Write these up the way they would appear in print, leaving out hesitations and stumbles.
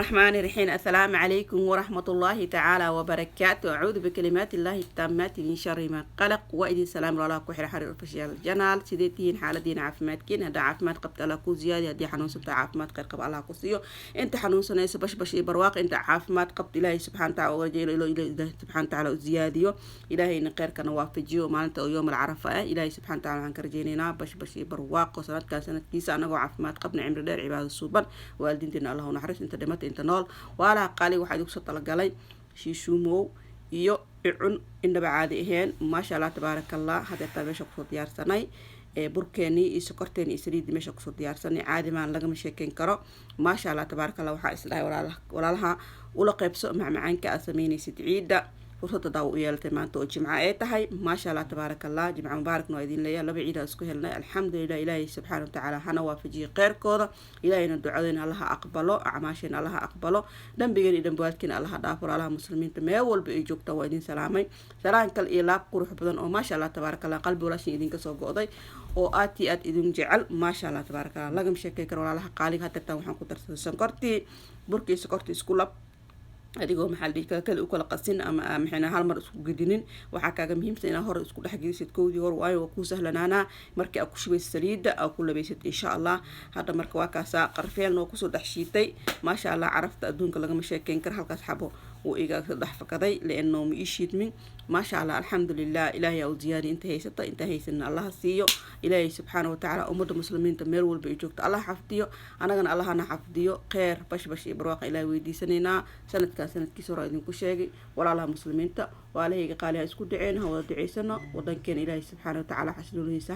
الرحمن الرحيم. السلام عليكم ورحمة الله تعالى وبركاته. أعوذ بكلمات الله التامات من شر ما قلق وإذن سلام الله كحر حرير فشيال الجنال سيدتين حالدين عافمات كين هذا عافمات قبت الله كو زيادة هدي حنون سبت عافمات قير قب الله كوسيو أنت حنون سنة بش برواق أنت عافمات قبت إلهي سبحانه وتعالى ورجال إلهي سبحانه وتعالى زياديو إلهي نقير كان وافجيو مالنتا يوم العرفة إلهي سبحانه وتعالى عن كرجينينا بش برواق وسنة كان سنة كيسة أنا عافمات قبنا عمر دار عباد الصوبان والدين الله نحرس أنت دمت أنت نال وعلى قالي واحد يقصد طلقالي شيشومو iyo icun indhaba caadi ahayn maasha Allah tabaaraka Allah hadda meesha ku soo diyaarsanay burkeeni iyo sokorteeni iyo saliid meesha ku soo diyaarsanay caadi maan laga sheekeyn karo maasha Allah tabaaraka Allah waxa islaahay walaalaha ula qaybso macmacaanka aad sameynaysid ciida fursada daaw u yeeltay maanta oo jimca ay tahay maasha Allah tabaaraka Allah jimca mubaarak noo idin leeyahay laba ciid isku helnay alxamdulillah ilaahay subhanahu wa ta'ala hana waafajiyo qeyrkooda ilaahayna ducadeena Allah aqbalo acmaasheen Allah aqbalo dambigeena iyo dambaadkeena Allah dhaafo walaalaha muslimiinta meel walba ay joogto waa idin salaamay salaan kal iyo laab qurux badan oo maasha Allah tabaaraka Allah qalbi walaashin idin ka soo go'day oo aad idin jecel maasha Allah tabaaraka Allah laga sheekay karo walaalaha qaaliga hadda waxaan ku darsaday sonkortii burkii sonkortii isku lab adigoo maxal dhig kale u kala qasin ama maxayna hal mar isku gidinin waxa kaaga muhiimsan inaad hor isku dhaxgelisid koodii hor waayo ku sahlanaana markii aad ku shubay saliida aad ku labaysid insha Allah hada marka waa kaasa qarfeel noo ku soo dhaxshiitay maasha Allah carafta adduunka laga sheekeyn kar halkaas xabo oo iga dhax fakaday leeno ma iishid min maasha Allah alxamdulillah ilaahay oo ziyaadi inta haysan Allah siiyo ilaahay subhanahu wa ta'ala ummadda muslimiinta meel walba ay joogto Allah xafdiyo anagana Allahna xafdiyo qeer bash iyo barwaaqo ilaahay weydiisanayna sanadkiisa hore idinku sheegay walaalaha muslimiinta waalahayga qaaliha isku dhaceen wada duceysano wadankeena ilaahay subhanahu wa ta'ala xasilooniisa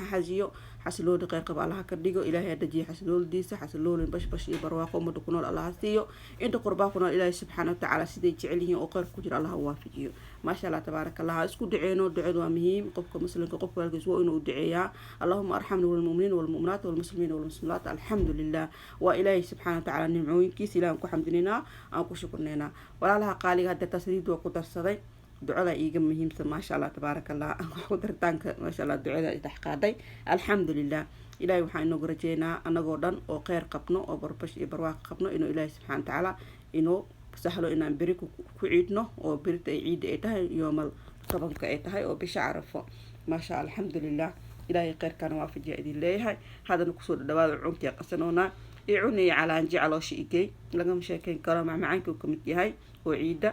xasilooni qeyr qab Allah ka dhigo ilaahay hadajiyo xasiloonidiisa xasilooni bash iyo barwaaqo ummadda ku nool Allah siiyo inta qurbaa ku nool ilaahay subhanahu wa ta'ala sidii jecelihiin oo qeyr ku jira Allah waafajiyo maasha Allah tabaaraka Allah isku dhaceeno ducadu waa muhiim qofka muslimka qofka walkiis waa inuu duceeyaa Allahumma arhamna wal mu'miniina wal mu'minaat wal muslimiina wal muslimaat alxamdulillah wa ilaahay subhanahu wa ta'ala nimcooyinkiisa ilaahan ku xamdinina aan ku shukrinayna walaalaha qaaliga hadda tasriid waa ku darsaday ducada iiga muhiimsan maasha Allah tabaaraka Allah ku dartaanka maasha Allah ducada dhaxqaaday alxamdulillah ilaahay waxaan inoo rajeynaa anagoo dhan oo qeyr qabno oo barbash iyo barwaaqo qabno inuu ilaahay subhanahu wa ta'ala inoo sahlo inaan beri ku ciidno oo berita ay ciid ay tahay yoomal tobanka ay tahay oo bisha carafo maasha alxamdulillah ilaahay qeyrkana waafajiya idin leeyahay hadana kusoo dhawaada cuntii qasanoona iyo cunii calaan jeclooshi igay laga sheekeyn karo macmacaanka uu kamid yahay oo ciida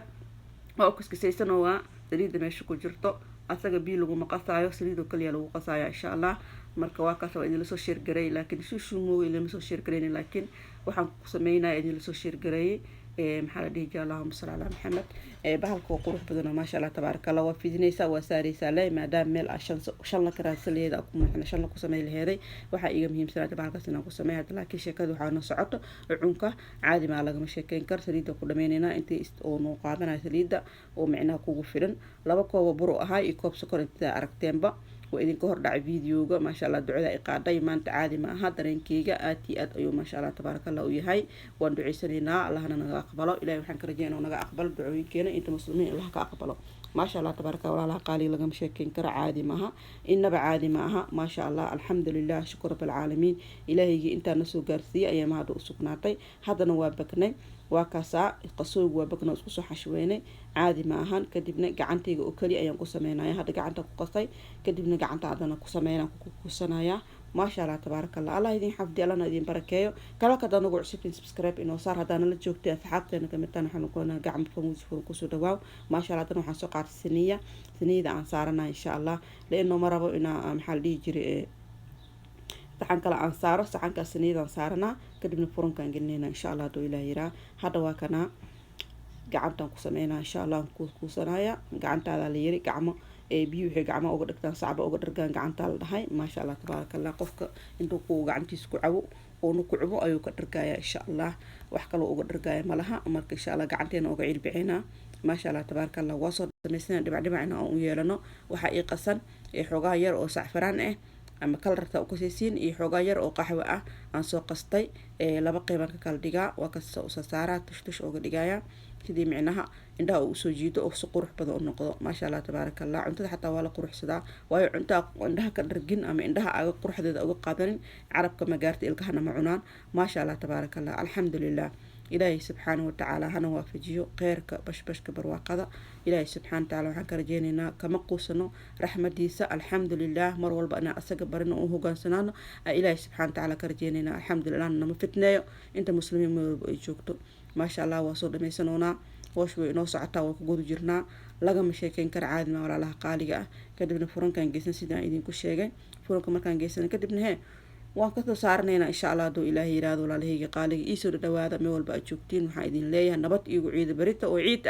oo kuskisaysanoo waa saliida meesha ku jirto asaga biyo lagu maqasaayo saliido kaliya lagu qasaayo insha Allah marka waa kaas waa idin la soo sheer garay laakiin shuushumo ilaa ma soo sheer gareyn laakiin waxaan ku sameeynaa idin la soo sheer garay maxaa la dhihi jiray Allahumma salli ala Muhammad bahalka qurux badan maasha Allah tabaaraka Allah waa fidinaysa waa saaraysa lay maadaama meel shan la karaasaleeda ku maxna shan la ku sameey laheeday waxa iiga muhiimsan bahalkaas inaan ku sameeyo laakiin sheekadu waxa noo socoto cunka caadi ma laga sheekeyn kar saliida ku dhameynayna intii oo noo qaadanay saliida oo micnaha kugu filan laba koob buru ahaa iyo koob sokor inta aragteenba وإذن كهر دع فيديو ما شاء الله دعاء إقادة ما أنت عادي ما هذا رنكيجا آتي أيوة ما شاء الله تبارك الله وياهي وندعي سنينا الله نجا أقبله إلى يوم حنك رجينا ونجا أقبل دعوين كنا أنت مسلمين الله كأقبله ما شاء الله تبارك الله قالي لقم شكين كر عادي معها إن بعادي معها ما شاء الله الحمد لله شكر رب العالمين إلهي أنت نسو قرثي أيام هذا سكناتي هذا نوابكني وكاسا قصوق وبكنا اسكو حشويني عادي maahan kadibna gacantayga oo kali ayaan ku sameeynaa hada gacanta ku qasay kadibna gacanta adana ku sameeynaa ku kusanaya ma sha Allah tabaaraka Allah Allah idin xafdi Allah idin barakeeyo kala ka danagu cusubin subscribe inoo saar hadana la joogtay asxaabteena kamidtaan waxaan ku leeyahay gacmo famuus ku soo dhawaaw ma sha Allah tan waxaan soo qaatay siniida aan saarana insha Allah leeno marabo ina maxal dhigi jiray saxan kala aan saaro saxanka siniidan saarana kadibna furankan gelinayna insha Allah doo ilaahay yira hada waa kana gacantan ku sameeyna insha Allah ku sanaya gacantaada la yiri gacmo biyo wixii gacmo uga dhigtaan sacba uga dhargaan gacanta la dhahay ma sha Allah tabaaraka Allah qofka intuu ku gacantiisa ku cabo oo nu ku cabo ayuu ka dhargaaya insha Allah wax kale uga dhargaaya malaha marka insha Allah gacanteena uga cilbixina ما شاء الله تبارك الله وصل سميسنا دبعنا أو يلنا وحقيقة قصن حوجا ير أو سعفران أما كلرتا أو كسيسين حوجا ير أو قهوة عن سوق قصتي لبقي مرك كالدجا وكس وسعرات تشتش أو دجايا كذي معناها عندها وسجيد أو سقروح بدو النقطة ما شاء الله تبارك الله أنت حتى ولا قروح صدا وهي عندها كدرجين أما عندها قروح ذا أو قادرين عرب كما جارت إلك هنا معونان ما شاء الله تبارك الله الحمد لله إلهي سبحانه وتعالى هنا وافجيو خيرك بشبشك برواقضة إلهي سبحانه وتعالى وحن كرجينينا كما قوسنو رحمة ديسا الحمد لله مرول بأنا أساق برنا وهو قانسنانا إلهي سبحانه وتعالى كرجينينا الحمد لله أننا فتنايو انت مسلمين مرول بأيجوكتو ما شاء الله وصول ميسانونا وشوي نو ساعتا وكقود جرنا لغا مشاكين كر عادي ما ولا لها قالقة كدبنا فرن كان جيسن سيدان إذين كشيغي فرن كما كان جيسن كدبنا هي وانكتو سارنينا إن شاء الله دو إلهي يراد ولا لهيجي قالقة إيسو دوادا ميول بأجوكتين وحا إذين ليها نبط إيقو عيد بريتا وعيد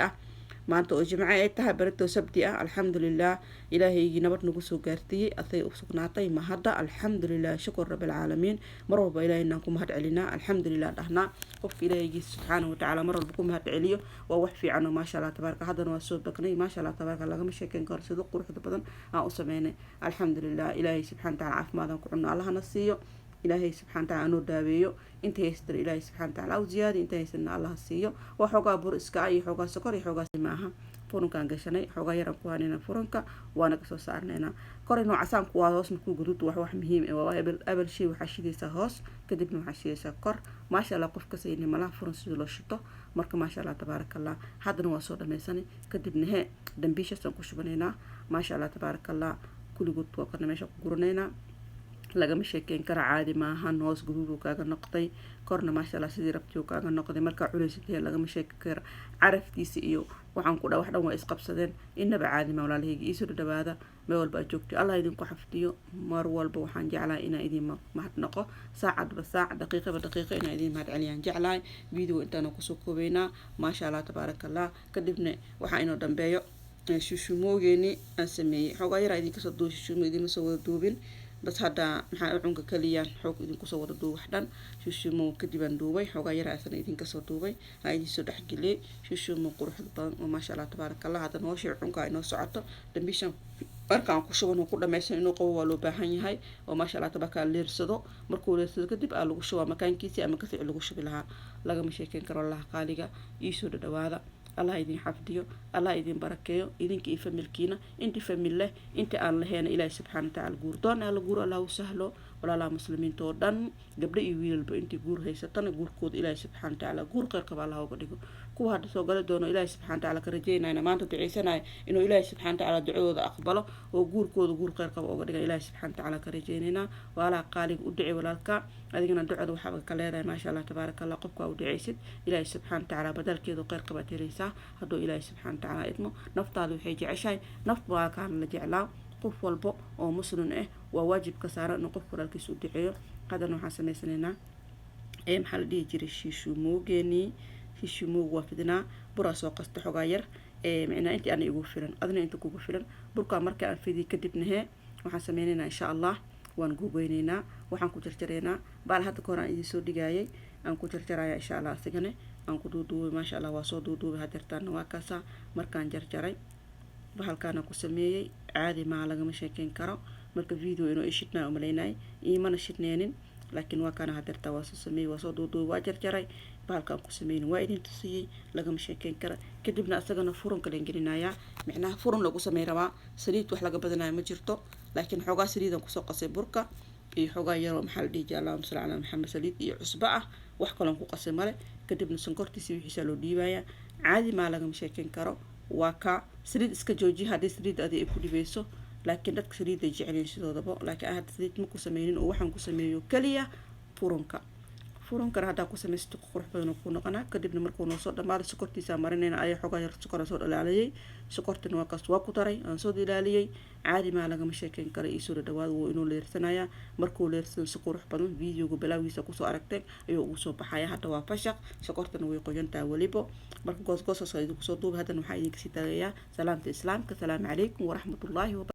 maanta oo jimco ay tahay barito sabti ah alxamdulilah ilaahaygi nabad nagu soo gaartiyey aday u sugnaatay mahadda alxamdulilah shukur rabbil caalamiin mar walba ilaahayna ku mahad celinaa alxamdulilah dhahnaa qofka ilaahaygi subxaanahu watacaala mar walba ku mahad celiyo waa wax fiican oo maasha allah tabaaraka haddana waa soo bagnay maasha allah tabaaraka lagama sheekeyn karo sida quruxda badan aan u sameynay alxamdulilah ilaahay subxaana watacaala caafimaadaan ku cunno allahana siiyo إلهي سبحانه وتعالى أنو داويو انت يستر إلهي سبحانه وتعالى أو زيادة انت يستر الله السيو وحوقا برسكا أي حوقا سكر حوقا سماها فرن كان قشني حوقا يرم كوانينا فرنكا وانا كسو سارنينا كورينو عسان كواهوس نكو قدود وح مهيم أبل شي وحشيدي سهوس كدبنو حشيدي سكر ما شاء الله قفك سيني ملا فرن سيدلو شطو مركا ما شاء الله تبارك الله هذا نواسو دميساني كدبنه دنبيشة سنكوشبنينا ما شاء الله تبارك الله كل قد وقرنا ميشا قرنينا lagama sheekeyn kara caadi maahan hoos guduuduu kaaga noqday korna maasha allah sidii rabtii kaaga noqday markaa culaysatay lagama sheeki kara caraftiisa iyo waxaan ku wax dhan waa isqabsadeen inaba caadi ma walaalahayga iisoo dhawaada meel walba aad joogtay allah idinku xafdiyo mar walba waxaan jeclaa inaan idin mahadnaqo saacadba saac daqiiqaba daqiiqa inaan idin mahad celiyaan jeclahay video intaana kusoo koobaynaa maasha allah tabaarakallah kadibna waxaa inoo dambeeyo shushumoogeeni aan sameeyey xoogaa yaraa idinkasoo duuba shushumo idinma soo wada duubin بس هذا محل عنك كليان حوك إذن كسر وده دو وحدان شو شو مو كديبان دوبي حوك غير أصلا إذن كسر دوبي هاي دي سود حق لي شو مو قروح البان وما شاء الله تبارك الله هذا نوشي عنك إنه سعته دمبيشان أركان كشوا إنه كل ما يصير إنه قوة لو بهاني هاي وما شاء الله تبارك الله ليرصدو مركول ليرصدو كديب قالوا كشوا مكان كيسي أما كسر على كشوا بلها لقى مشاكل كر الله قالقة يسود دوادا الله يدين حفظيه الله يدين بركيه يدين كيف ملكينا انت فمله انت الله هنا الى سبحانه وتعالى غوردون على غور الله سهله ولا لا مسلمين تودن قبل يويل انت غور هيستن غور كود الى سبحانه وتعالى غور قير قبل الله ودغو كو هذا سو غل دونو الى سبحانه وتعالى كرجينا ما انت دعيسنا انه الى سبحانه وتعالى دعوده اقبله وغور كود غور قير قبل ودغ الى سبحانه وتعالى كرجينا ولا قالق ودعي walaalka adigana ducada waxa ka leedahay ma sha Allah tabarakallah qofka u duceysid ilaahay subhanahu wa ta'ala badalkeedu qeyr qabatiraysa haduu ilaahay subhanahu wa ta'ala idmo naftaadu waxay jeceshahay naft baa kaan la jeclaa qof walba oo muslim ah waa waajib ka saaran in qof walaalkiis u duceeyo qadana waxaan sameysanaynaa maxal dhigi jiray shishumo waa fidnaa bura soo qasto xogaa yar macnaa intii aan igu filan adna inta kugu filan burka marka aan fidi kadibna waxaan sameynaynaa insha Allah waan guubeynaa waxaan ku jarjareynaa baal hadda koraan idin soo dhigayay aan ku jarjarayaa insha Allah asigana aan ku duuduubay ma sha Allah waa soo duuduubay hadeertaan waa kaasa markaan jarjaray bahalkaana ku sameeyay caadi ma laga ma sheekeyn karo marka video inoo ishidnaa umaleynay iimana shidneenin laakiin waa kana hadeertaa waa soo sameeyay waa soo duuduubay waa jarjaray bahalkaan ku sameeyay waa idin tusiyay laga ma sheekeyn karo kadibna asagana furunka leen gelinayaa macnaha furun lagu sameey rabaa saliid wax laga badanayo ma jirto لكن حوجا سليدا كسو قصي بركة إيه حوجا يرو محل ديجا اللهم صل على محمد سليد إيه عصبة وحكلهم كقصي ماله كتبنا سنكرتي سوي حسالو ديبايا عادي ما لهم مشاكل كرو واكا سليد إسكجوجي هذا سليد أدي إبودي بيسو لكن دك سليد يجي عليه شيء ضبط لكن هذا سليد مكو سمينين ووحن كو سمينيو كليا فرونكا فرونكا هذا كو سميستو قرح بدنا كونو قنا كدبنا مركو نوصل دمار سكرتي سامرين أي حوجا ير سكر صوت عليه سكرتنا وكاس واكتري أنصود عليه عادي ما لقى مشاكل كره يسود دواد وإنه ليرسنايا مركو ليرسن سكور حبنا فيديو قبلاوي سكوسو أركتك أيوة وسو بحياة حتى وافشق سكرتنا ويقيون تاوليبو مركو قص صيد كسو دوب هذا نحيي كسيتايا سلامة الإسلام كسلام عليكم ورحمة الله وبركاته.